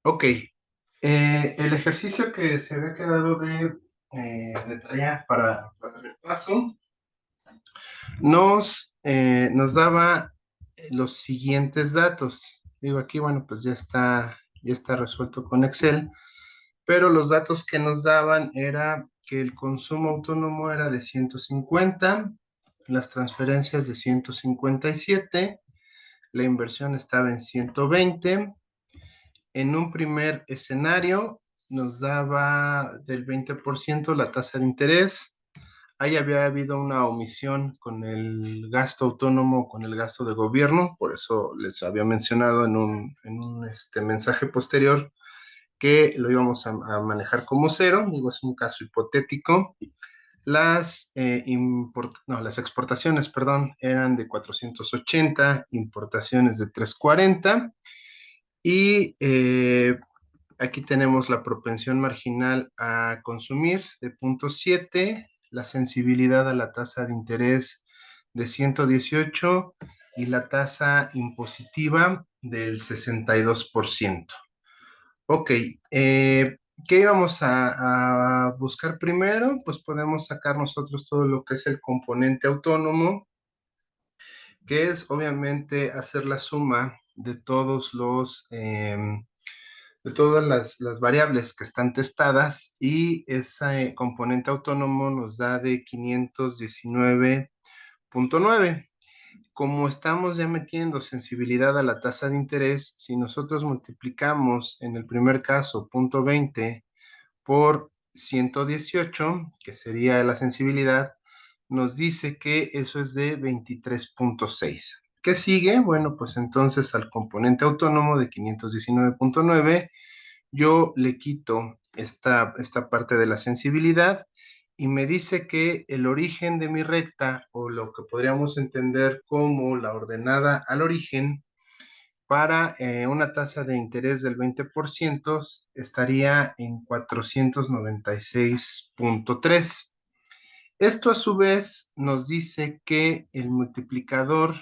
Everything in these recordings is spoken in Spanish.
Ok, el ejercicio que se había quedado de tarea para el repaso nos daba los siguientes datos. Digo, aquí, bueno, pues ya está resuelto con Excel, pero los datos que nos daban era que el consumo autónomo era de 150, las transferencias de 157, la inversión estaba en 120. En un primer escenario nos daba del 20% la tasa de interés. Ahí había habido una omisión con el gasto autónomo, con el gasto de gobierno, por eso les había mencionado en un mensaje posterior que lo íbamos a manejar como cero. Digo, es un caso hipotético. Las exportaciones, perdón, eran de 480, importaciones de 340 y aquí tenemos la propensión marginal a consumir de 0.7, la sensibilidad a la tasa de interés de 118 y la tasa impositiva del 62%. Ok, ¿qué íbamos a buscar primero? Pues podemos sacar nosotros todo lo que es el componente autónomo, que es obviamente hacer la suma de de todas las variables que están testadas, y ese componente autónomo nos da de 519.9. Como estamos ya metiendo sensibilidad a la tasa de interés, si nosotros multiplicamos en el primer caso 0.20 por 118, que sería la sensibilidad, nos dice que eso es de 23.6. ¿Qué sigue? Bueno, pues entonces al componente autónomo de 519.9 yo le quito esta parte de la sensibilidad y me dice que el origen de mi recta, o lo que podríamos entender como la ordenada al origen, para una tasa de interés del 20% estaría en 496.3. Esto a su vez nos dice que el multiplicador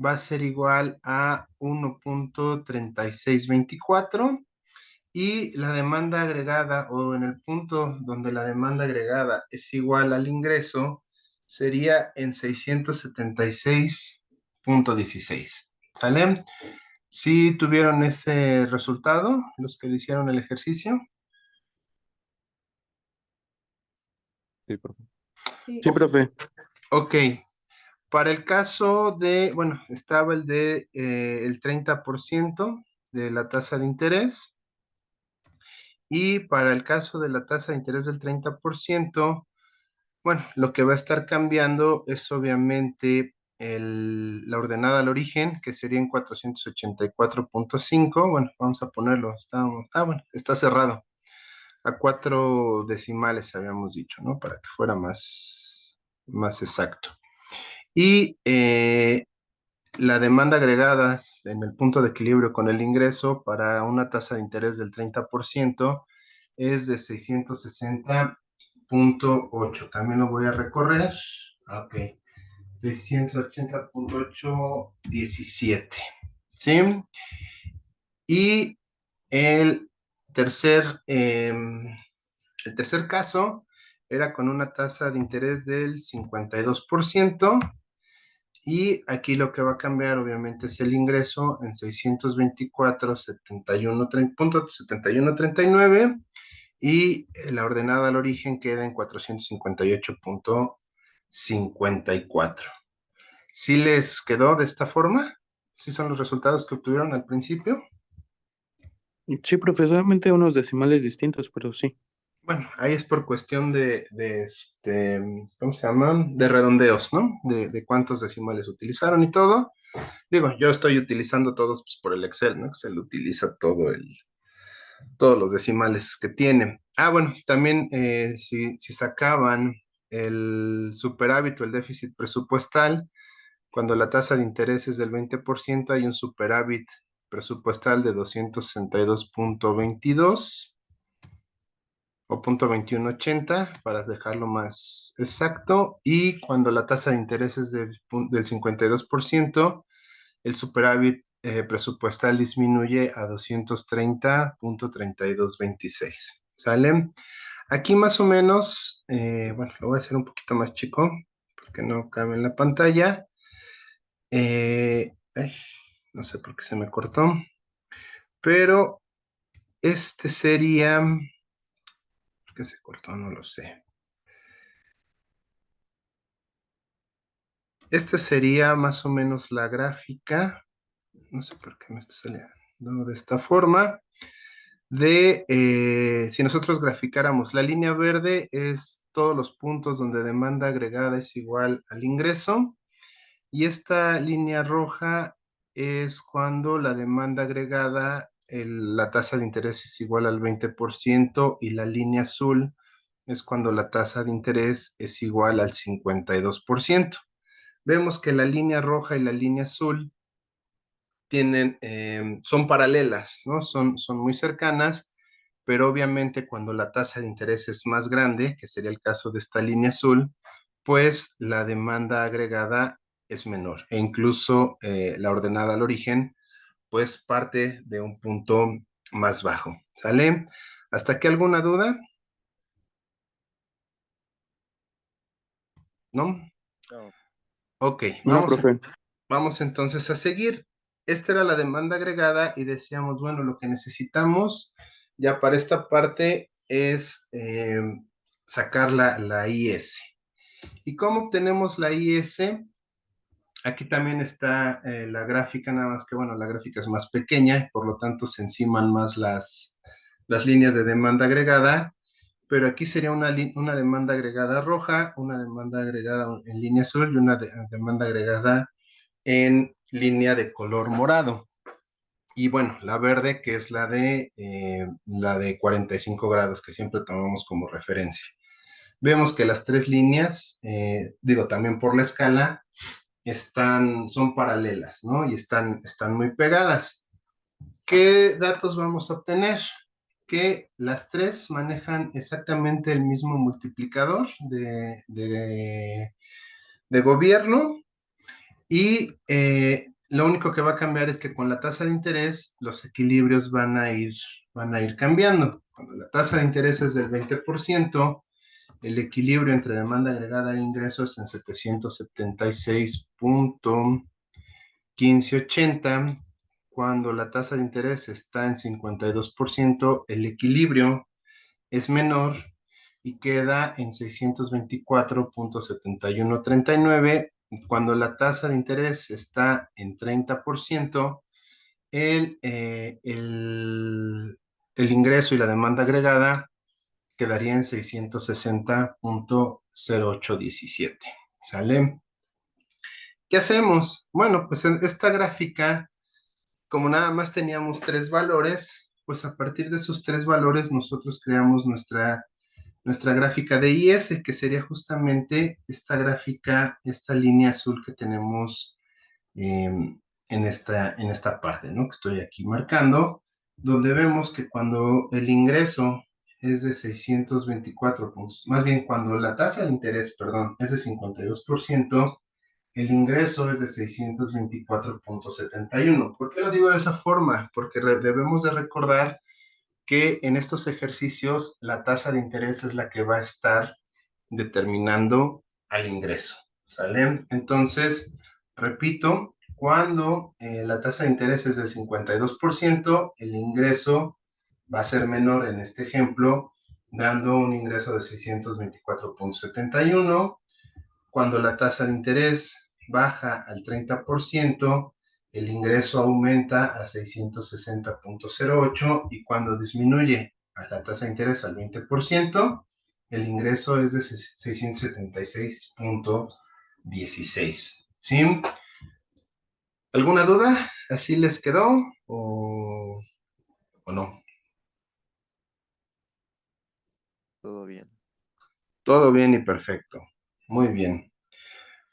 va a ser igual a 1.3624, y la demanda agregada, o en el punto donde la demanda agregada es igual al ingreso, sería en 676.16. ¿Sale? ¿Sí tuvieron ese resultado los que le hicieron el ejercicio? Sí, profe. Sí. Sí, profe. Ok. Para el caso de, bueno, estaba el 30% de la tasa de interés, y para el caso de la tasa de interés del 30%, bueno, lo que va a estar cambiando es obviamente la ordenada al origen, que sería en 484.5. Bueno, vamos a ponerlo, bueno, está cerrado. A 4 decimales habíamos dicho, ¿no? Para que fuera más exacto. Y la demanda agregada en el punto de equilibrio con el ingreso para una tasa de interés del 30% es de 660.8. También lo voy a recorrer. Ok. 680.817. ¿Sí? Y el tercer, eh, el tercer caso era con una tasa de interés del 52%. Y aquí lo que va a cambiar obviamente es el ingreso en 624.7139, y la ordenada al origen queda en 458.54. ¿Sí les quedó de esta forma? ¿Sí son los resultados que obtuvieron al principio? Sí, profesoramente unos decimales distintos, pero sí. Bueno, ahí es por cuestión ¿cómo se llama? De redondeos, ¿no? De cuántos decimales utilizaron y todo. Digo, yo estoy utilizando todos pues, por el Excel, ¿no? Excel utiliza todos los decimales que tiene. Ah, bueno, también si sacaban el superávit o el déficit presupuestal, cuando la tasa de interés es del 20%, hay un superávit presupuestal de 262.22 o 0.2180 para dejarlo más exacto, y cuando la tasa de interés es del 52%, el superávit presupuestal disminuye a 230.3226. ¿Sale? Aquí más o menos, bueno, lo voy a hacer un poquito más chico porque no cabe en la pantalla. Ay, no sé por qué se me cortó, pero este sería, ¿por qué se cortó? No lo sé. Esta sería más o menos la gráfica, no sé por qué me está saliendo de esta forma, si nosotros graficáramos la línea verde es todos los puntos donde demanda agregada es igual al ingreso, y esta línea roja es cuando la demanda agregada, la tasa de interés es igual al 20%, y la línea azul es cuando la tasa de interés es igual al 52%. Vemos que la línea roja y la línea azul son paralelas, ¿no? Son muy cercanas, pero obviamente cuando la tasa de interés es más grande, que sería el caso de esta línea azul, pues la demanda agregada es menor, e incluso la ordenada al origen, pues parte de un punto más bajo. ¿Sale? ¿Hasta aquí alguna duda? ¿No? No. Ok, No, profe. vamos entonces a seguir. Esta era la demanda agregada y decíamos, bueno, lo que necesitamos ya para esta parte es sacar la IS. ¿Y cómo obtenemos la IS? Aquí también está la gráfica, nada más que, bueno, la gráfica es más pequeña, por lo tanto se enciman más las líneas de demanda agregada, pero aquí sería una demanda agregada roja, una demanda agregada en línea azul y una demanda agregada en línea de color morado. Y bueno, la verde, que es la de 45 grados, que siempre tomamos como referencia. Vemos que las tres líneas, digo, también por la escala, son paralelas, ¿no? Y están muy pegadas. ¿Qué datos vamos a obtener? Que las tres manejan exactamente el mismo multiplicador de gobierno, y lo único que va a cambiar es que con la tasa de interés los equilibrios van a ir cambiando. Cuando la tasa de interés es del 20%, el equilibrio entre demanda agregada e ingresos en 776.1580. Cuando la tasa de interés está en 52%, el equilibrio es menor y queda en 624.7139. Cuando la tasa de interés está en 30%, el ingreso y la demanda agregada quedaría en 660.0817. ¿Sale? ¿Qué hacemos? Bueno, pues en esta gráfica, como nada más teníamos tres valores, pues a partir de esos tres valores nosotros creamos nuestra gráfica de IS, que sería justamente esta gráfica, esta línea azul que tenemos en esta parte, ¿no? Que estoy aquí marcando, donde vemos que cuando el ingreso es de 624 puntos, más bien cuando la tasa de interés, perdón, es de 52%, el ingreso es de 624.71. ¿Por qué lo digo de esa forma? Porque debemos de recordar que en estos ejercicios la tasa de interés es la que va a estar determinando al ingreso. ¿Sale? Entonces, repito, cuando la tasa de interés es del 52%, el ingreso va a ser menor en este ejemplo, dando un ingreso de 624.71. Cuando la tasa de interés baja al 30%, el ingreso aumenta a 660.08, y cuando disminuye a la tasa de interés al 20%, el ingreso es de 676.16. ¿Sí? ¿Alguna duda? ¿Así les quedó o no? Todo bien. Todo bien y perfecto. Muy bien.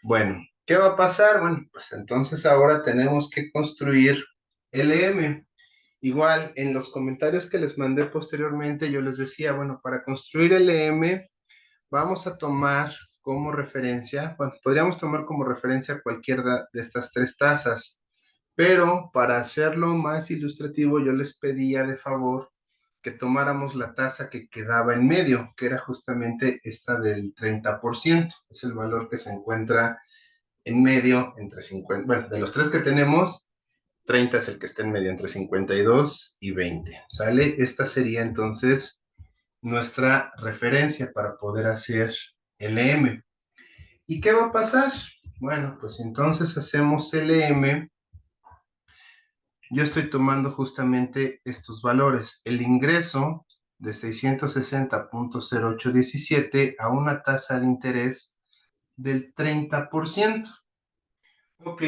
Bueno, ¿qué va a pasar? Bueno, pues entonces ahora tenemos que construir LM. Igual, en los comentarios que les mandé posteriormente, yo les decía, bueno, para construir LM vamos a tomar como referencia, bueno, podríamos tomar como referencia cualquiera de estas tres tasas, Pero para hacerlo más ilustrativo, yo les pedía de favor que tomáramos la tasa que quedaba en medio, que era justamente esta del 30%. Es el valor que se encuentra en medio entre 50, bueno, de los tres que tenemos, 30 es el que está en medio, entre 52 y 20. ¿Sale? Esta sería entonces nuestra referencia para poder hacer LM. ¿Y qué va a pasar? Bueno, pues entonces hacemos LM. Yo estoy tomando justamente estos valores. El ingreso de 660.0817 a una tasa de interés del 30%. Ok,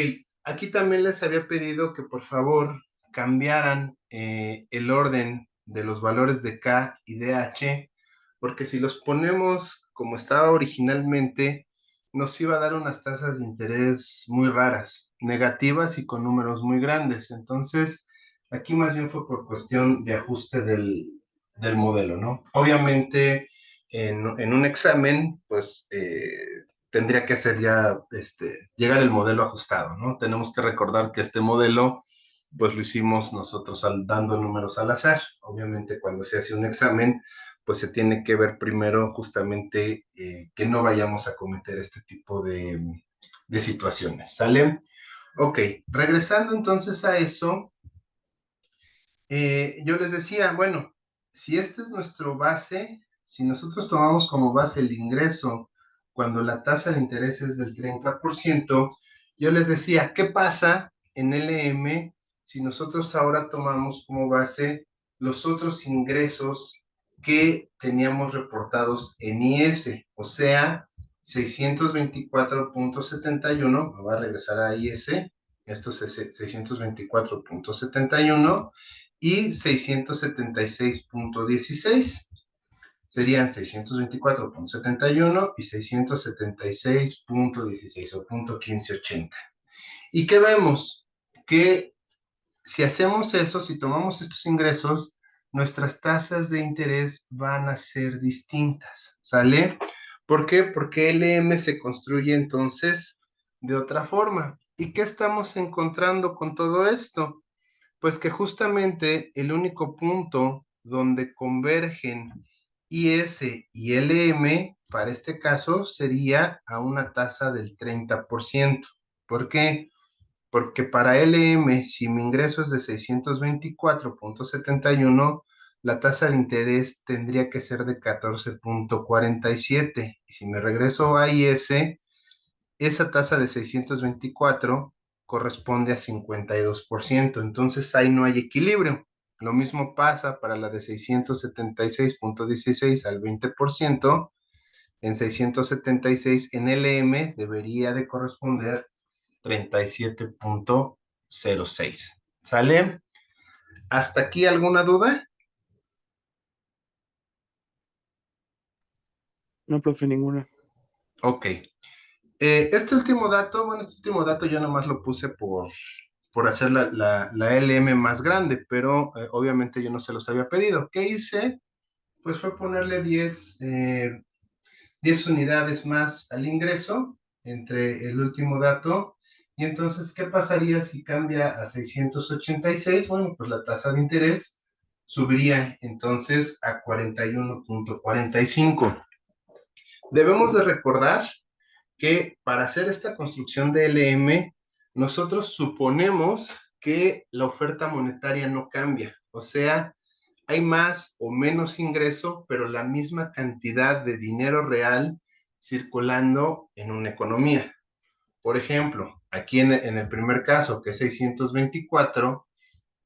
aquí también les había pedido que por favor cambiaran el orden de los valores de K y de H, porque si los ponemos como estaba originalmente, nos iba a dar unas tasas de interés muy raras, negativas y con números muy grandes. Entonces, aquí más bien fue por cuestión de ajuste del modelo, ¿no? Obviamente, en un examen, pues tendría que ser ya, llegar el modelo ajustado, ¿no? Tenemos que recordar que este modelo, pues lo hicimos nosotros dando números al azar. Obviamente cuando se hace un examen, pues se tiene que ver primero justamente que no vayamos a cometer este tipo de situaciones, ¿sale? Ok, regresando entonces a eso, yo les decía, bueno, si este es nuestro base, si nosotros tomamos como base el ingreso cuando la tasa de interés es del 30%, yo les decía, ¿qué pasa en LM si nosotros ahora tomamos como base los otros ingresos que teníamos reportados en IS? O sea, 624.71, me voy a regresar a IS, esto es 624.71 y 676.16. Serían 624.71 y 676.16 o punto 1580. ¿Y qué vemos? Que si hacemos eso, si tomamos estos ingresos, nuestras tasas de interés van a ser distintas, ¿sale? ¿Por qué? Porque LM se construye entonces de otra forma. ¿Y qué estamos encontrando con todo esto? Pues que justamente el único punto donde convergen IS y LM, para este caso, sería a una tasa del 30%. ¿Por qué? Porque para LM, si mi ingreso es de 624.71, la tasa de interés tendría que ser de 14.47. Y si me regreso a IS, esa tasa de 624 corresponde a 52%. Entonces ahí no hay equilibrio. Lo mismo pasa para la de 676.16 al 20%. En 676 en LM debería de corresponder 37.06. ¿Sale? ¿Hasta aquí alguna duda? No, profe, ninguna. Ok. Este último dato, bueno, este último dato yo nomás lo puse por hacer la LM más grande, pero obviamente yo no se los había pedido. ¿Qué hice? Pues fue ponerle 10 unidades más al ingreso entre el último dato. Y entonces, ¿qué pasaría si cambia a 686? Bueno, pues la tasa de interés subiría entonces a 41.45. Debemos de recordar que para hacer esta construcción de LM, nosotros suponemos que la oferta monetaria no cambia. O sea, hay más o menos ingreso, pero la misma cantidad de dinero real circulando en una economía. Por ejemplo, aquí en el primer caso, que es 624,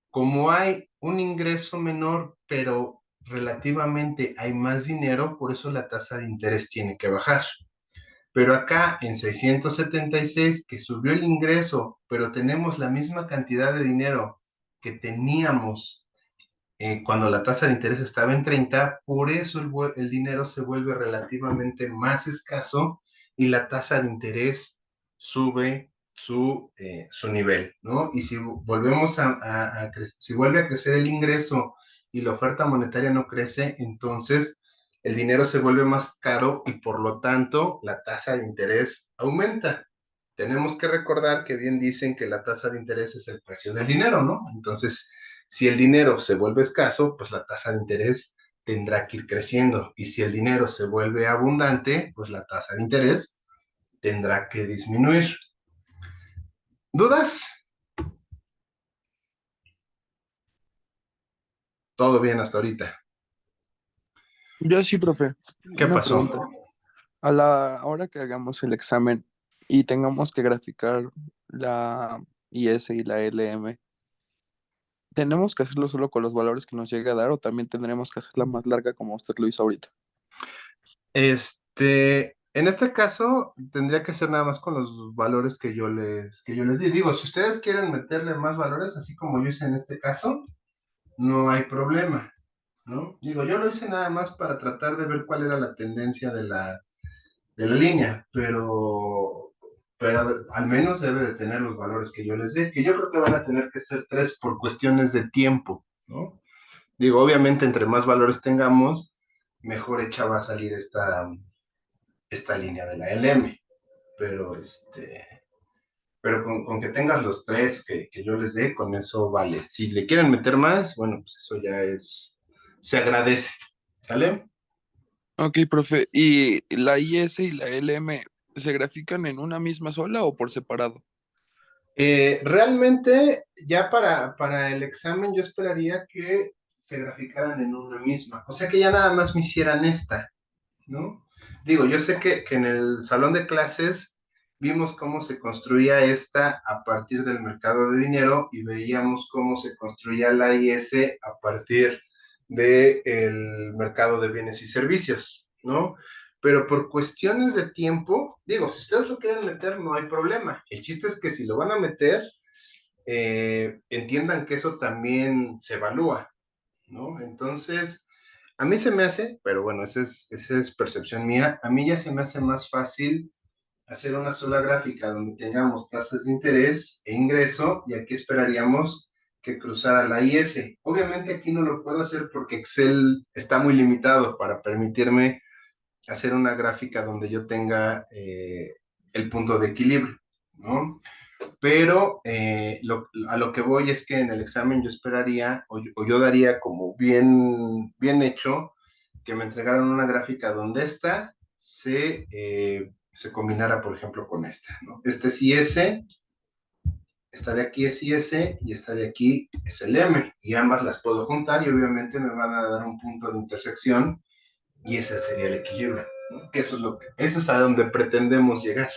como hay un ingreso menor, pero relativamente hay más dinero, por eso la tasa de interés tiene que bajar. Pero acá en 676, que subió el ingreso, pero tenemos la misma cantidad de dinero que teníamos cuando la tasa de interés estaba en 30, por eso el dinero se vuelve relativamente más escaso y la tasa de interés sube su nivel, ¿no? Y si volvemos si vuelve a crecer el ingreso y la oferta monetaria no crece, entonces el dinero se vuelve más caro y por lo tanto la tasa de interés aumenta. tenemos que recordar que bien dicen que la tasa de interés es el precio del dinero, ¿no? Entonces, si el dinero se vuelve escaso, pues la tasa de interés tendrá que ir creciendo. Y si el dinero se vuelve abundante, pues la tasa de interés tendrá que disminuir. ¿Dudas? Todo bien hasta ahorita. Yo sí, profe. ¿Qué Una pasó? pregunta. A la hora que hagamos el examen y tengamos que graficar la IS y la LM, ¿tenemos que hacerlo solo con los valores que nos llegue a dar o también tendremos que hacerla más larga como usted lo hizo ahorita? En este caso, tendría que ser nada más con los valores que yo les di. Digo, si ustedes quieren meterle más valores, así como yo hice en este caso, no hay problema, ¿no? Digo, yo lo hice nada más para tratar de ver cuál era la tendencia de la línea, pero al menos debe de tener los valores que yo les dé, que yo creo que van a tener que ser 3 por cuestiones de tiempo, ¿no? Digo, obviamente, entre más valores tengamos, mejor hecha va a salir esta línea de la LM, pero pero con que tengas los 3 que yo les dé, con eso vale. Si le quieren meter más, bueno, pues eso ya se agradece, ¿sale? Ok, profe. ¿Y la IS y la LM se grafican en una misma sola o por separado? Realmente, ya para el examen, yo esperaría que se graficaran en una misma, o sea que ya nada más me hicieran esta, ¿no? Digo, yo sé que en el salón de clases vimos cómo se construía esta a partir del mercado de dinero y veíamos cómo se construía la IS a partir del mercado de bienes y servicios, ¿no? Pero por cuestiones de tiempo, digo, si ustedes lo quieren meter, no hay problema. El chiste es que si lo van a meter, entiendan que eso también se evalúa, ¿no? Entonces, a mí se me hace, pero bueno, esa es percepción mía, a mí ya se me hace más fácil hacer una sola gráfica donde tengamos tasas de interés e ingreso y aquí esperaríamos que cruzara la IS. Obviamente aquí no lo puedo hacer porque Excel está muy limitado para permitirme hacer una gráfica donde yo tenga el punto de equilibrio, ¿no? Pero a lo que voy es que en el examen yo esperaría o yo daría como bien, bien hecho que me entregaran una gráfica donde esta se combinara, por ejemplo, con esta, ¿no? Este es IS, esta de aquí es IS y esta de aquí es el M, y ambas las puedo juntar y obviamente me van a dar un punto de intersección y ese sería el equilibrio, ¿no? Que eso es a donde pretendemos llegar.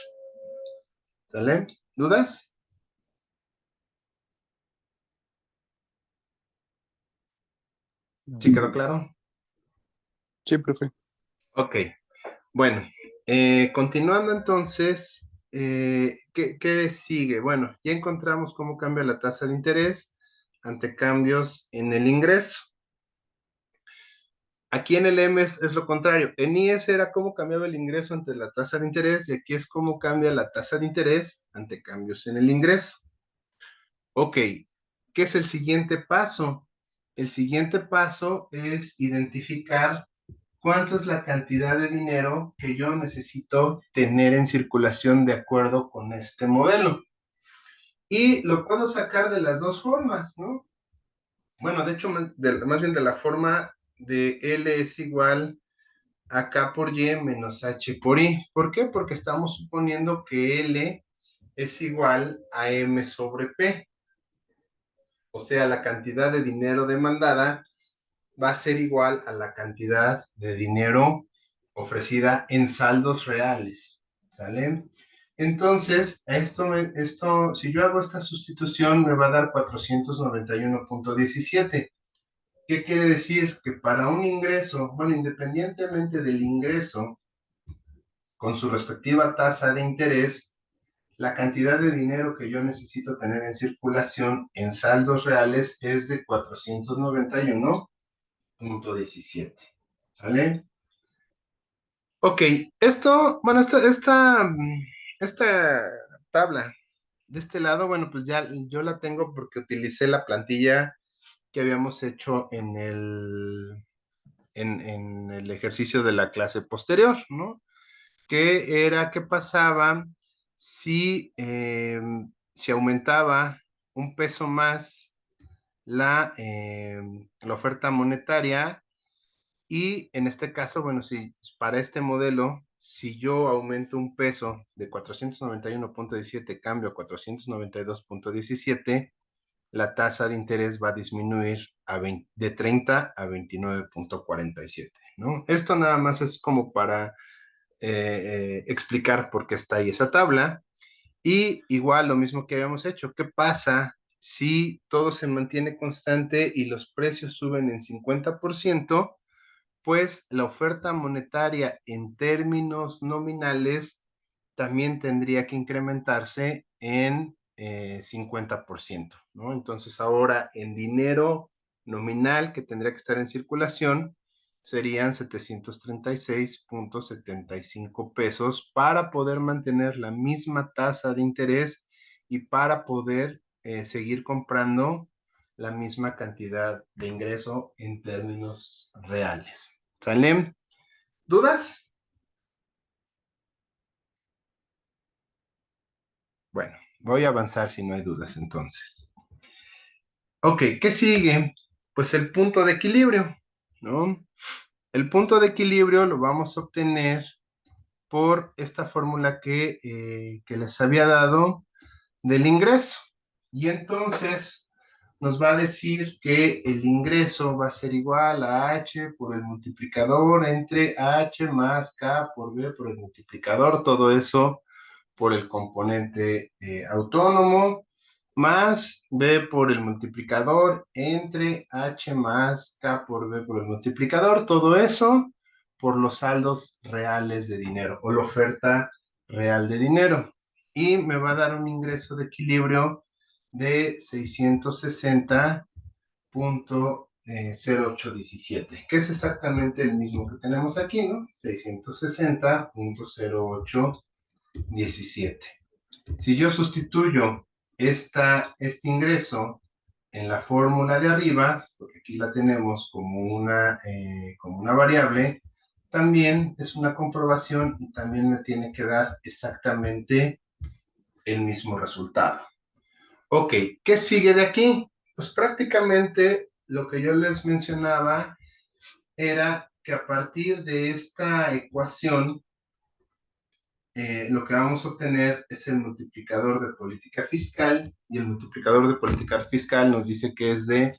¿Sale? ¿Dudas? ¿Sí quedó claro? Sí, profe. Ok, bueno, continuando entonces, ¿qué sigue? Bueno, ya encontramos cómo cambia la tasa de interés ante cambios en el ingreso. Aquí en el M es lo contrario. En IS era cómo cambiaba el ingreso ante la tasa de interés y aquí es cómo cambia la tasa de interés ante cambios en el ingreso. Ok, ¿qué es el siguiente paso? El siguiente paso es identificar cuánto es la cantidad de dinero que yo necesito tener en circulación de acuerdo con este modelo. Y lo puedo sacar de las dos formas, ¿no? Bueno, de hecho, más bien de la forma de L es igual a K por Y menos H por I. ¿Por qué? Porque estamos suponiendo que L es igual a M sobre P. O sea, la cantidad de dinero demandada va a ser igual a la cantidad de dinero ofrecida en saldos reales, ¿sale? Entonces, si yo hago esta sustitución, me va a dar 491.17. ¿Qué quiere decir? Que para un ingreso, bueno, independientemente del ingreso, con su respectiva tasa de interés, la cantidad de dinero que yo necesito tener en circulación en saldos reales es de 491.17. ¿Sale? Ok, bueno, esta tabla de este lado, bueno, pues ya yo la tengo porque utilicé la plantilla que habíamos hecho en el ejercicio de la clase posterior, ¿no? Que era qué pasaba si aumentaba un peso más la oferta monetaria. Y en este caso, bueno, si para este modelo, si yo aumento un peso de 491.17, cambio a 492.17, la tasa de interés va a disminuir de 30 a 29.47, ¿no? Esto nada más es como para explicar por qué está ahí esa tabla. Y igual lo mismo que habíamos hecho, ¿qué pasa si todo se mantiene constante y los precios suben en 50%? Pues la oferta monetaria en términos nominales también tendría que incrementarse en 50%, ¿no? Entonces ahora en dinero nominal que tendría que estar en circulación serían 736.75 pesos para poder mantener la misma tasa de interés y para poder seguir comprando la misma cantidad de ingreso en términos reales. ¿Sale? ¿Dudas? Bueno, voy a avanzar si no hay dudas entonces. Ok, ¿qué sigue? Pues el punto de equilibrio, ¿no? El punto de equilibrio lo vamos a obtener por esta fórmula que les había dado del ingreso. Y entonces nos va a decir que el ingreso va a ser igual a H por el multiplicador entre H más K por B por el multiplicador, todo eso por el componente autónomo, más B por el multiplicador entre H más K por B por el multiplicador, todo eso por los saldos reales de dinero o la oferta real de dinero. Y me va a dar un ingreso de equilibrio de 660.0817, que es exactamente el mismo que tenemos aquí, ¿no? 660.0817. Si yo sustituyo este ingreso en la fórmula de arriba, porque aquí la tenemos como una variable, también es una comprobación y también me tiene que dar exactamente el mismo resultado. Ok, ¿qué sigue de aquí? Pues prácticamente lo que yo les mencionaba era que a partir de esta ecuación, lo que vamos a obtener es el multiplicador de política fiscal y el multiplicador de política fiscal nos dice que es de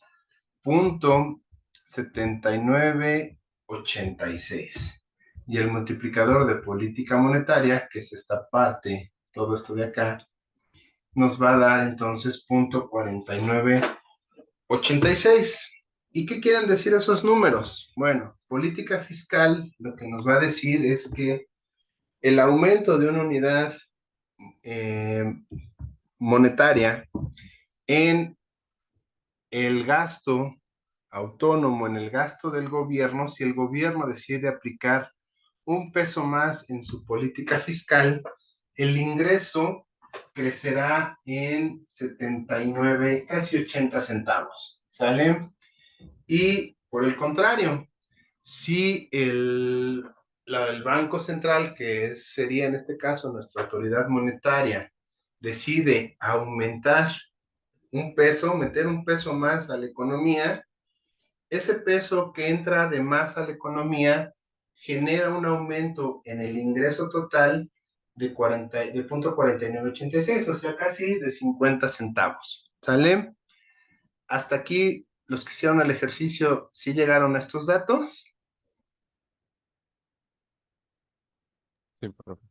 0.7986 y el multiplicador de política monetaria, que es esta parte, todo esto de acá, nos va a dar entonces 0.4986. ¿Y qué quieren decir esos números? Bueno, política fiscal lo que nos va a decir es que el aumento de una unidad eh, monetaria en el gasto autónomo, en el gasto del gobierno, si el gobierno decide aplicar un peso más en su política fiscal, el ingreso crecerá en 79, casi 80 centavos, ¿sale? Y por el contrario, si el Banco Central, sería en este caso nuestra autoridad monetaria, decide aumentar un peso, meter un peso más a la economía, ese peso que entra de más a la economía genera un aumento en el ingreso total de 0.4986, o sea, casi de 50 centavos. ¿Sale? Hasta aquí, los que hicieron el ejercicio, ¿sí llegaron a estos datos? Sí, profe.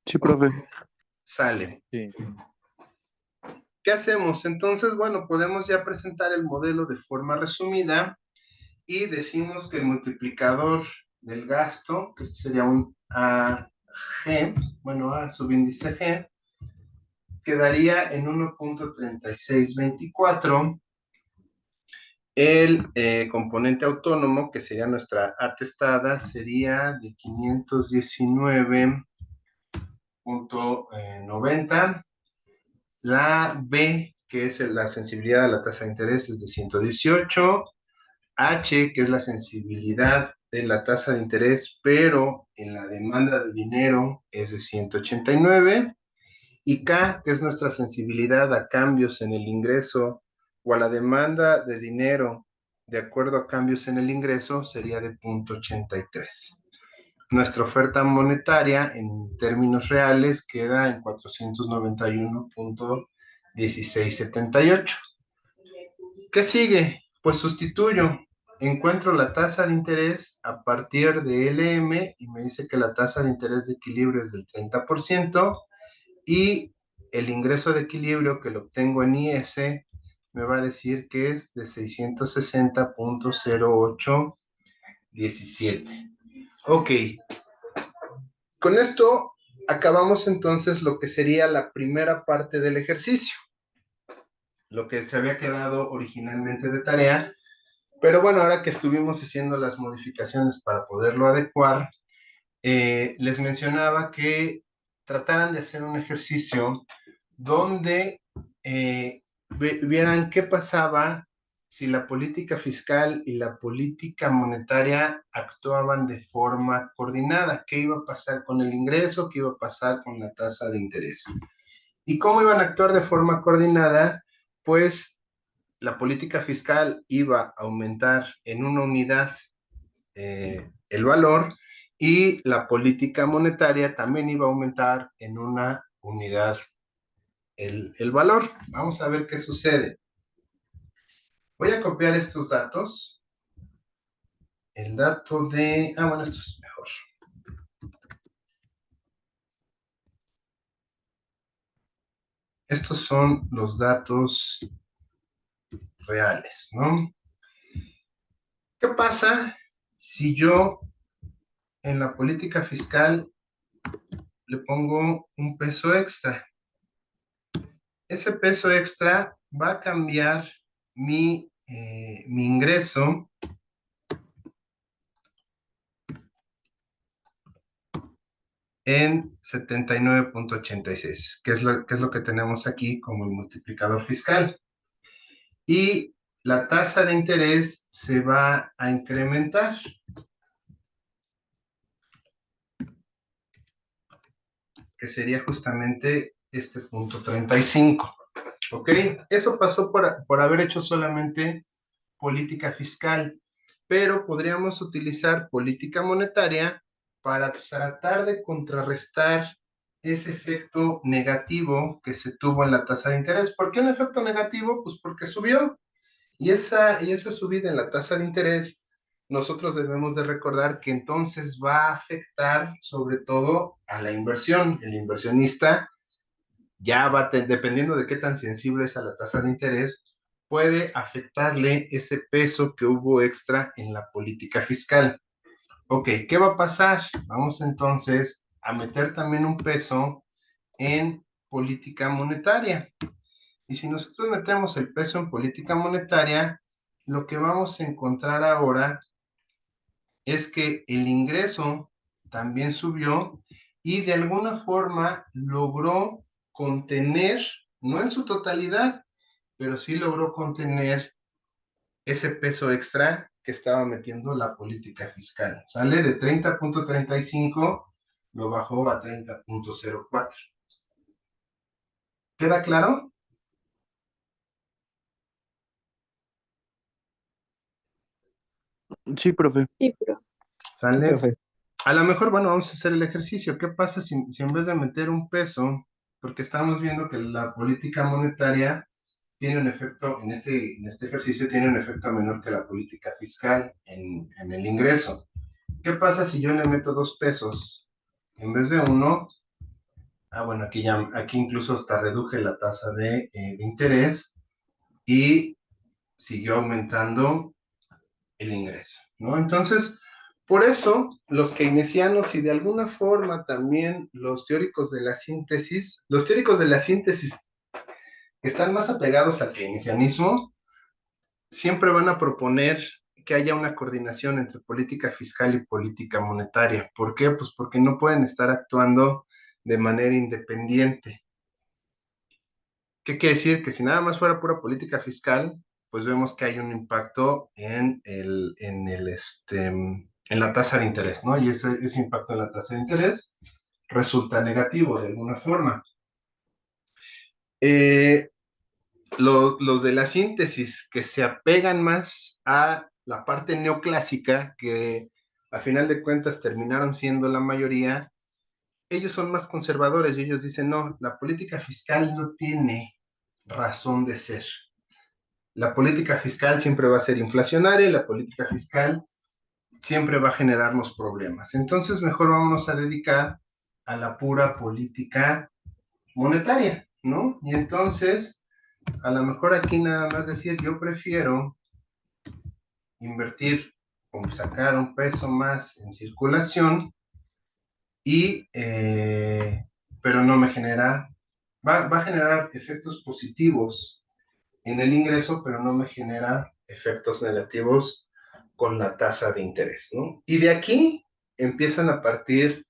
Sí, profe. Sale. Sí. ¿Qué hacemos? Entonces, bueno, podemos ya presentar el modelo de forma resumida y decimos que el multiplicador del gasto, que sería un AG, bueno, A subíndice G, quedaría en 1.3624. El componente autónomo, que sería nuestra atestada, sería de 519.90. La B, que es la sensibilidad a la tasa de interés, es de 118. H, que es la sensibilidad de la tasa de interés, pero en la demanda de dinero es de 189. y K, que es nuestra sensibilidad a cambios en el ingreso o a la demanda de dinero de acuerdo a cambios en el ingreso, sería de 0.83. Nuestra oferta monetaria en términos reales queda en 491.1678. ¿Qué sigue? Pues sustituyo. Encuentro la tasa de interés a partir de LM y me dice que la tasa de interés de equilibrio es del 30% y el ingreso de equilibrio que lo obtengo en IS me va a decir que es de 660.0817. Ok, con esto acabamos entonces lo que sería la primera parte del ejercicio, lo que se había quedado originalmente de tarea, pero bueno, ahora que estuvimos haciendo las modificaciones para poderlo adecuar, les mencionaba que trataran de hacer un ejercicio donde vieran qué pasaba si la política fiscal y la política monetaria actuaban de forma coordinada, qué iba a pasar con el ingreso, qué iba a pasar con la tasa de interés. ¿Y cómo iban a actuar de forma coordinada? Pues la política fiscal iba a aumentar en una unidad el valor y la política monetaria también iba a aumentar en una unidad el valor. Vamos a ver qué sucede. Voy a copiar estos datos. El dato de... bueno, esto es mejor. Estos son los datos reales, ¿no? ¿Qué pasa si yo en la política fiscal le pongo un peso extra? Ese peso extra va a cambiar mi ingreso en 79.86, que es lo que tenemos aquí como el multiplicador fiscal. Y la tasa de interés se va a incrementar. Que sería justamente este punto 35. ¿Ok? Eso pasó por haber hecho solamente política fiscal, pero podríamos utilizar política monetaria para tratar de contrarrestar ese efecto negativo que se tuvo en la tasa de interés. ¿Por qué un efecto negativo? Pues porque subió. Y esa subida en la tasa de interés, nosotros debemos de recordar que entonces va a afectar sobre todo a la inversión. El inversionista ya va, dependiendo de qué tan sensible es a la tasa de interés, puede afectarle ese peso que hubo extra en la política fiscal. Ok, ¿qué va a pasar? Vamos entonces a meter también un peso en política monetaria. Y si nosotros metemos el peso en política monetaria, lo que vamos a encontrar ahora es que el ingreso también subió y de alguna forma logró contener, no en su totalidad, pero sí logró contener ese peso extra que estaba metiendo la política fiscal. Sale de 30.35, lo bajó a 30.04. ¿Queda claro? Sí, profe. Sí, pero ¿Sale? A lo mejor, bueno, vamos a hacer el ejercicio. ¿Qué pasa si en vez de meter un peso, porque estamos viendo que la política monetaria tiene un efecto, en este ejercicio tiene un efecto menor que la política fiscal en el ingreso? ¿Qué pasa si yo le meto 2 pesos en vez de uno? Bueno, aquí incluso hasta reduje la tasa de interés y siguió aumentando el ingreso, ¿no? Entonces, por eso los keynesianos y de alguna forma también los teóricos de la síntesis que están más apegados al keynesianismo, siempre van a proponer que haya una coordinación entre política fiscal y política monetaria. ¿Por qué? Pues porque no pueden estar actuando de manera independiente. ¿Qué quiere decir? Que si nada más fuera pura política fiscal, pues vemos que hay un impacto en la tasa de interés, ¿no? Y ese impacto en la tasa de interés resulta negativo de alguna forma. Los de la síntesis que se apegan más a la parte neoclásica, que a final de cuentas terminaron siendo la mayoría, ellos son más conservadores y ellos dicen, no, la política fiscal no tiene razón de ser. La política fiscal siempre va a ser inflacionaria y la política fiscal siempre va a generarnos problemas. Entonces, mejor vámonos a dedicar a la pura política monetaria, ¿no? Y entonces, a lo mejor aquí nada más decir, yo prefiero invertir o sacar un peso más en circulación y, pero no me genera, va a generar efectos positivos en el ingreso, pero no me genera efectos negativos con la tasa de interés, ¿no? Y de aquí empiezan a partir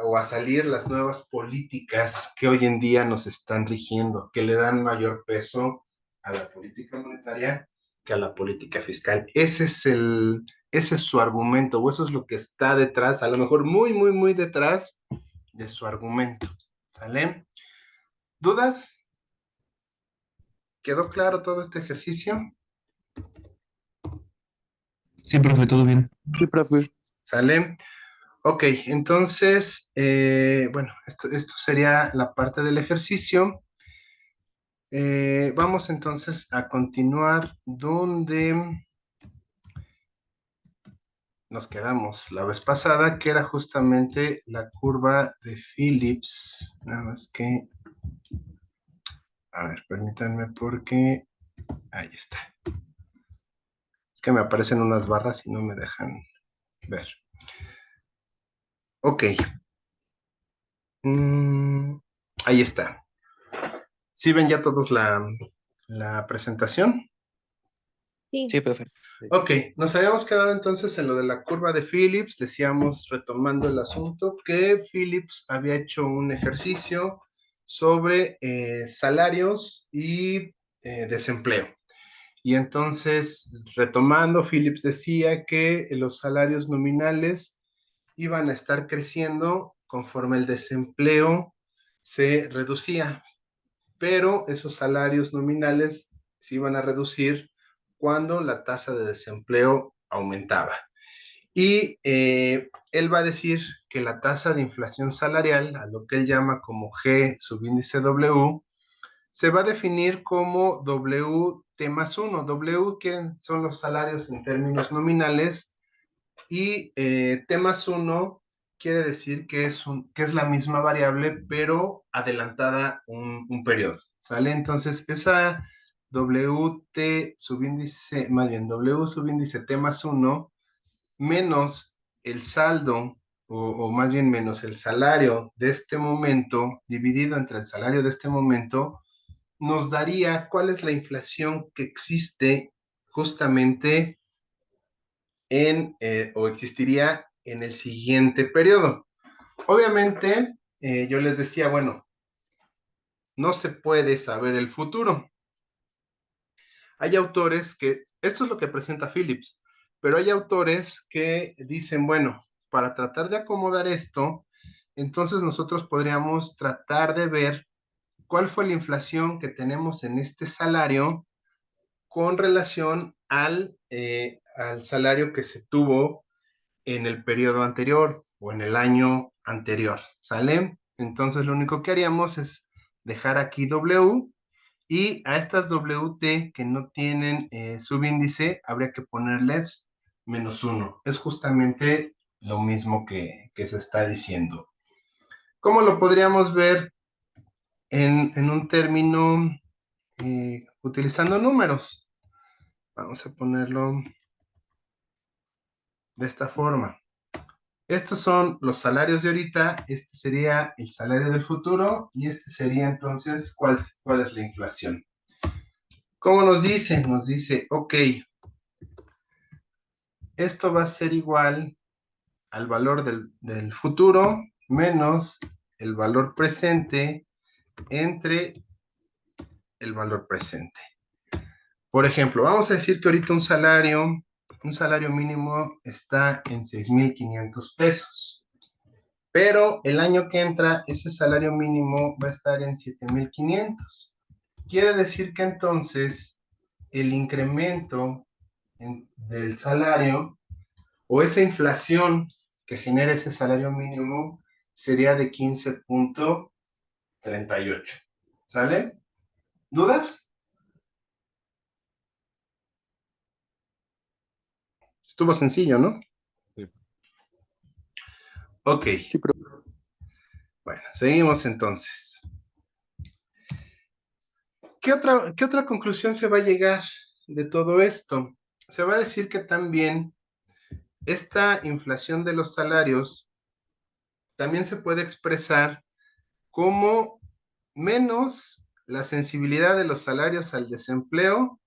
o a salir las nuevas políticas que hoy en día nos están rigiendo, que le dan mayor peso a la política monetaria que a la política fiscal. Ese es su argumento, o eso es lo que está detrás, a lo mejor muy, muy, muy detrás de su argumento. ¿Sale? ¿Dudas? ¿Quedó claro todo este ejercicio? Sí, profe, todo bien. Sí, profe. ¿Sale? Ok, entonces, bueno, esto sería la parte del ejercicio. Vamos entonces a continuar donde nos quedamos la vez pasada, que era justamente la curva de Phillips. Nada más que, a ver, permítanme porque, ahí está. Es que me aparecen unas barras y no me dejan ver. Ok. Ahí está. ¿Sí ven ya todos la presentación? Sí, profe. Ok, nos habíamos quedado entonces en lo de la curva de Phillips, decíamos, retomando el asunto, que Phillips había hecho un ejercicio sobre salarios y desempleo. Y entonces, retomando, Phillips decía que los salarios nominales iban a estar creciendo conforme el desempleo se reducía, pero esos salarios nominales se iban a reducir cuando la tasa de desempleo aumentaba. Y él va a decir que la tasa de inflación salarial, a lo que él llama como G subíndice W, se va a definir como WT más 1. W son los salarios en términos nominales y T más 1 quiere decir que es la misma variable, pero adelantada un periodo, ¿sale? Entonces, esa WT subíndice, más bien W subíndice T más 1, menos el saldo, o más bien menos el salario de este momento, dividido entre el salario de este momento, nos daría cuál es la inflación que existe justamente o existiría en el siguiente periodo. Obviamente, yo les decía, bueno, no se puede saber el futuro. Hay autores que, esto es lo que presenta Phillips, pero hay autores que dicen, bueno, para tratar de acomodar esto, entonces nosotros podríamos tratar de ver cuál fue la inflación que tenemos en este salario con relación al salario que se tuvo en el periodo anterior o en el año anterior, ¿sale? Entonces lo único que haríamos es dejar aquí W y a estas WT que no tienen subíndice habría que ponerles -1. Es justamente lo mismo que se está diciendo. ¿Cómo lo podríamos ver en un término utilizando números? Vamos a ponerlo de esta forma. Estos son los salarios de ahorita, este sería el salario del futuro y este sería entonces cuál es la inflación. ¿Cómo nos dice? Nos dice, ok, esto va a ser igual al valor del futuro menos el valor presente entre el valor presente. Por ejemplo, vamos a decir que ahorita un salario mínimo está en 6,500 pesos. Pero el año que entra, ese salario mínimo va a estar en 7,500. Quiere decir que entonces el incremento del salario o esa inflación que genera ese salario mínimo sería de 15,38. ¿Sale? ¿Dudas? Estuvo sencillo, ¿no? Sí. Ok. Sí, pero Bueno, seguimos entonces. ¿Qué otra conclusión se va a llegar de todo esto? Se va a decir que también esta inflación de los salarios también se puede expresar como menos la sensibilidad de los salarios al desempleo.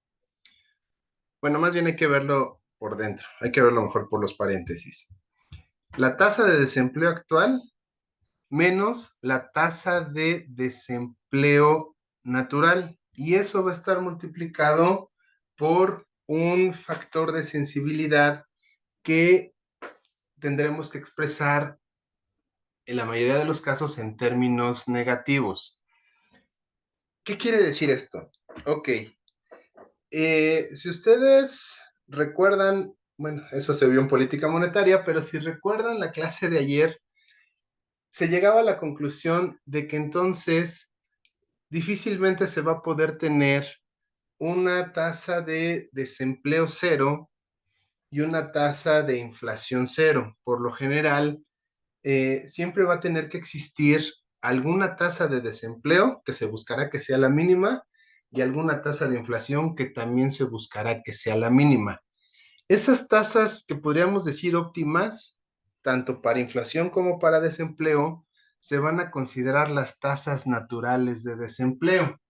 Bueno, más bien hay que verlo por dentro, hay que verlo mejor por los paréntesis. La tasa de desempleo actual menos la tasa de desempleo natural. Y eso va a estar multiplicado por un factor de sensibilidad que tendremos que expresar en la mayoría de los casos en términos negativos. ¿Qué quiere decir esto? Ok, si ustedes recuerdan, bueno, eso se vio en política monetaria, pero si recuerdan la clase de ayer, se llegaba a la conclusión de que entonces difícilmente se va a poder tener una tasa de desempleo cero y una tasa de inflación cero. Por lo general, siempre va a tener que existir alguna tasa de desempleo que se buscará que sea la mínima y alguna tasa de inflación que también se buscará que sea la mínima. Esas tasas que podríamos decir óptimas, tanto para inflación como para desempleo, se van a considerar las tasas naturales de desempleo.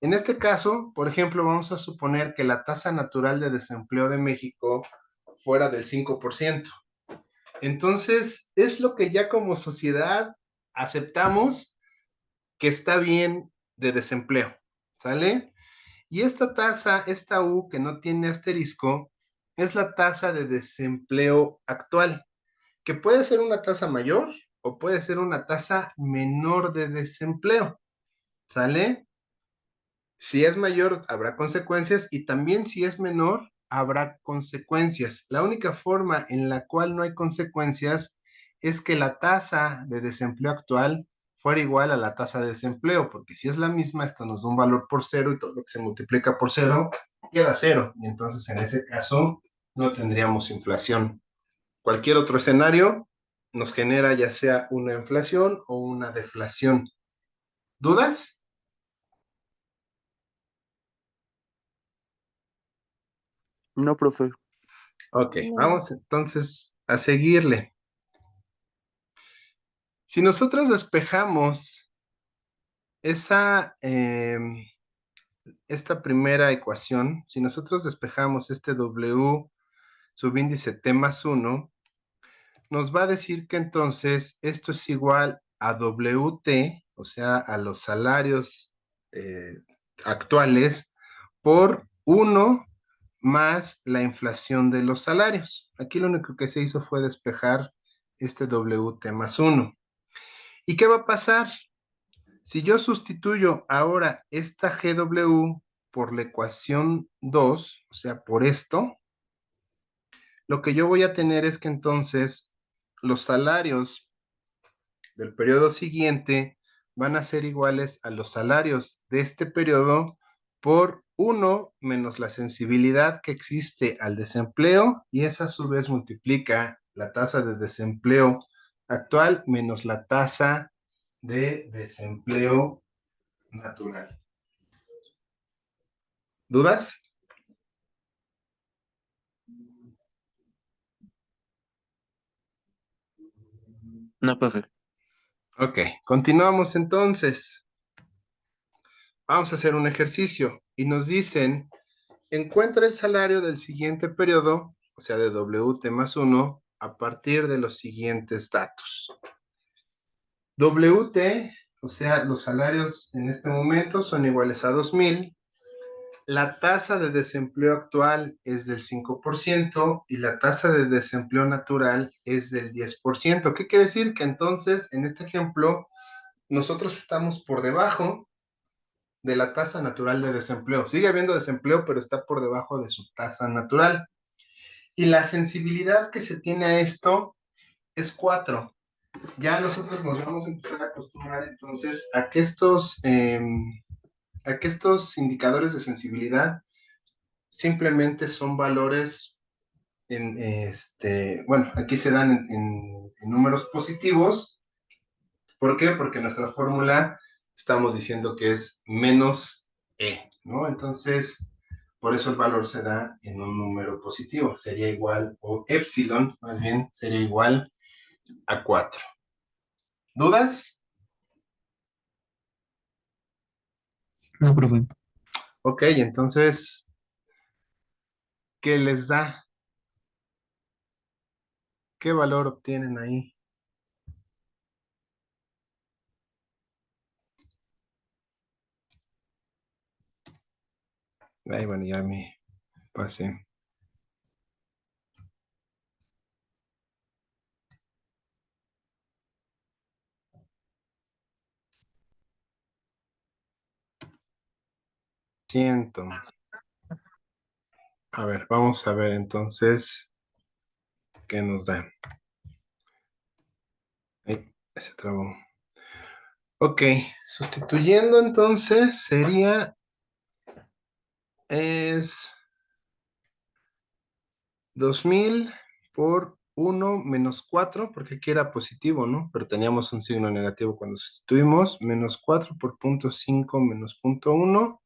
En este caso, por ejemplo, vamos a suponer que la tasa natural de desempleo de México fuera del 5%. Entonces, es lo que ya como sociedad aceptamos que está bien de desempleo, ¿sale? Y esta tasa, esta U que no tiene asterisco, es la tasa de desempleo actual, que puede ser una tasa mayor o puede ser una tasa menor de desempleo, ¿sale? Si es mayor, habrá consecuencias y también si es menor, habrá consecuencias. La única forma en la cual no hay consecuencias es que la tasa de desempleo actual fuera igual a la tasa de desempleo, porque si es la misma, esto nos da un valor por cero y todo lo que se multiplica por cero queda cero. Y entonces en ese caso no tendríamos inflación. Cualquier otro escenario nos genera ya sea una inflación o una deflación. ¿Dudas? no, profe. Ok, No. vamos entonces a seguirle. Si nosotros despejamos esa, esta primera ecuación, si nosotros despejamos este W subíndice T más 1, nos va a decir que entonces esto es igual a WT, o sea, a los salarios actuales, por 1 más la inflación de los salarios. Aquí lo único que se hizo fue despejar este WT más 1. ¿Y qué va a pasar? Si yo sustituyo ahora esta GW por la ecuación 2, o sea, por esto, lo que yo voy a tener es que entonces los salarios del periodo siguiente van a ser iguales a los salarios de este periodo por 1 menos la sensibilidad que existe al desempleo y esa a su vez multiplica la tasa de desempleo actual menos la tasa de desempleo natural. ¿Dudas? No, profe. Ok, continuamos entonces. Vamos a hacer un ejercicio y nos dicen, encuentra el salario del siguiente periodo, o sea, de WT más 1, a partir de los siguientes datos. WT, o sea, los salarios en este momento son iguales a 2,000. la tasa de desempleo actual es del 5% y la tasa de desempleo natural es del 10%. ¿Qué quiere decir? Que entonces, en este ejemplo, nosotros estamos por debajo de la tasa natural de desempleo. Sigue habiendo desempleo, pero está por debajo de su tasa natural. Y la sensibilidad que se tiene a esto es 4. Ya nosotros nos vamos a empezar a acostumbrar entonces a que estos indicadores de sensibilidad simplemente son valores bueno, aquí se dan en números positivos. ¿Por qué? Porque nuestra fórmula estamos diciendo que es menos E, ¿no? Entonces, por eso el valor se da en un número positivo. Sería igual, o epsilon, más bien, sería igual a 4. ¿Dudas? No, profe. Ok, entonces, ¿qué les da? ¿Qué valor obtienen ahí? Ahí, bueno, ya me pasé. Siento. A ver, vamos a ver entonces qué nos da. Ahí, se trabó. Ok, sustituyendo entonces es 2000 por 1 menos 4, porque aquí era positivo, ¿no? Pero teníamos un signo negativo cuando sustituimos, menos 4 por 0.5 menos 0.1.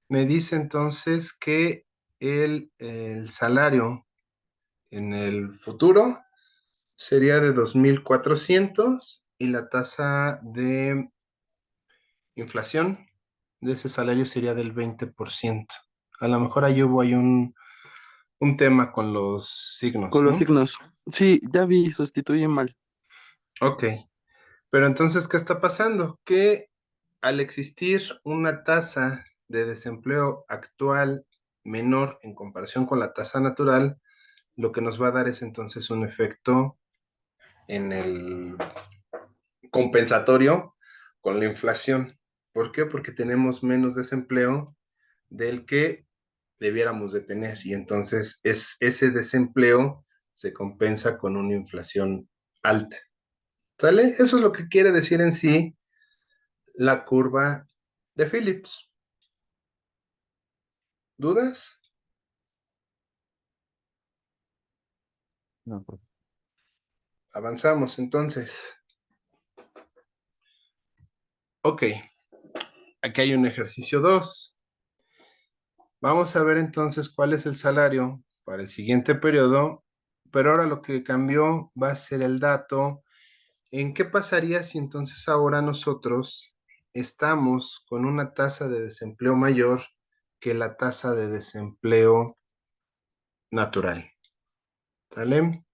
Me dice entonces que el salario en el futuro sería de 2.400 y la tasa de inflación de ese salario sería del 20%. A lo mejor ahí hubo un tema con los signos, Con los ¿no? signos. Sí, ya vi, sustituye mal. Ok, pero entonces, ¿qué está pasando? Que al existir una tasa de desempleo actual menor en comparación con la tasa natural, lo que nos va a dar es entonces un efecto en el compensatorio con la inflación. ¿Por qué? Porque tenemos menos desempleo del que debiéramos de tener y entonces ese desempleo se compensa con una inflación alta. ¿Sale? Eso es lo que quiere decir en sí la curva de Phillips. ¿Dudas? No, profe. Avanzamos entonces. Ok, aquí hay un ejercicio 2. Vamos a ver entonces cuál es el salario para el siguiente periodo, pero ahora lo que cambió va a ser el dato. ¿En qué pasaría si entonces ahora nosotros estamos con una tasa de desempleo mayor que la tasa de desempleo natural? ¿Sale?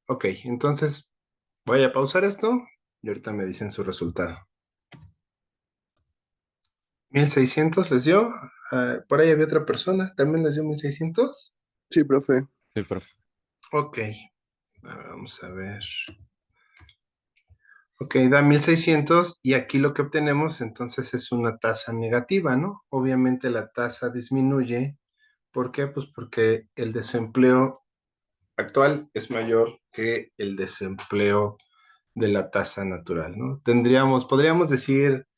Ok, entonces voy a pausar esto y ahorita me dicen su resultado. 1600 les dio. Por ahí había otra persona, también les dio 1600. Sí, profe. Sí, profe. Ok, vamos a ver. Ok, da 1600 y aquí lo que obtenemos entonces es una tasa negativa, ¿no? Obviamente la tasa disminuye. ¿Por qué? Pues porque el desempleo actual es mayor que el desempleo de la tasa natural, ¿no? Podríamos decir,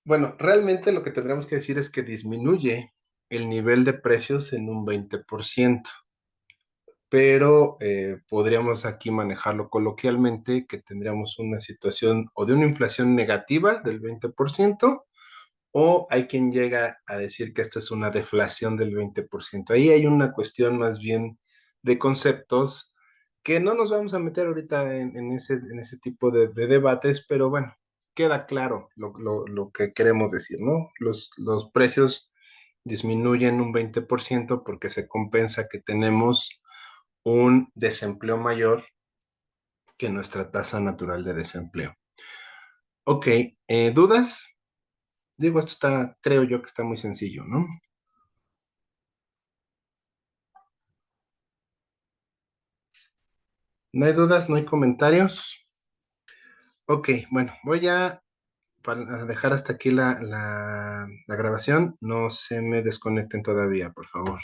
bueno, realmente lo que tendríamos que decir es que disminuye el nivel de precios en un 20%, pero podríamos aquí manejarlo coloquialmente, que tendríamos una situación o de una inflación negativa del 20%, o hay quien llega a decir que esto es una deflación del 20%. Ahí hay una cuestión más bien de conceptos que no nos vamos a meter ahorita en ese tipo de debates, pero bueno, queda claro lo que queremos decir, ¿no? Los precios disminuyen un 20% porque se compensa que tenemos un desempleo mayor que nuestra tasa natural de desempleo. Ok, ¿dudas? Digo, esto está, creo yo que está muy sencillo, ¿no? No hay dudas, no hay comentarios. Ok, bueno, voy a dejar hasta aquí la grabación. No se me desconecten todavía, por favor.